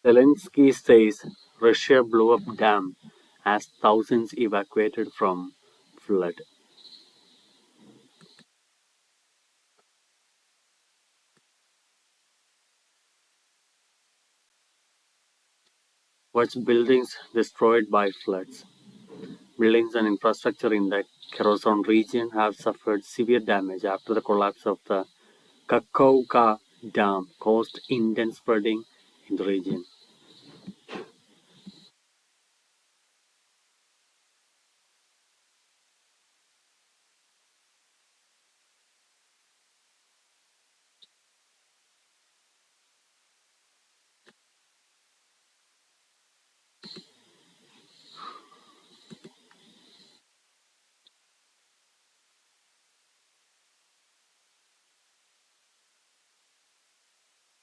Zelensky says Russia blew up dam as thousands evacuated from flood. Watch buildings destroyed by floods. Buildings and infrastructure in the Kherson region have suffered severe damage after the collapse of the Kakhovka Dam caused intense flooding in the region.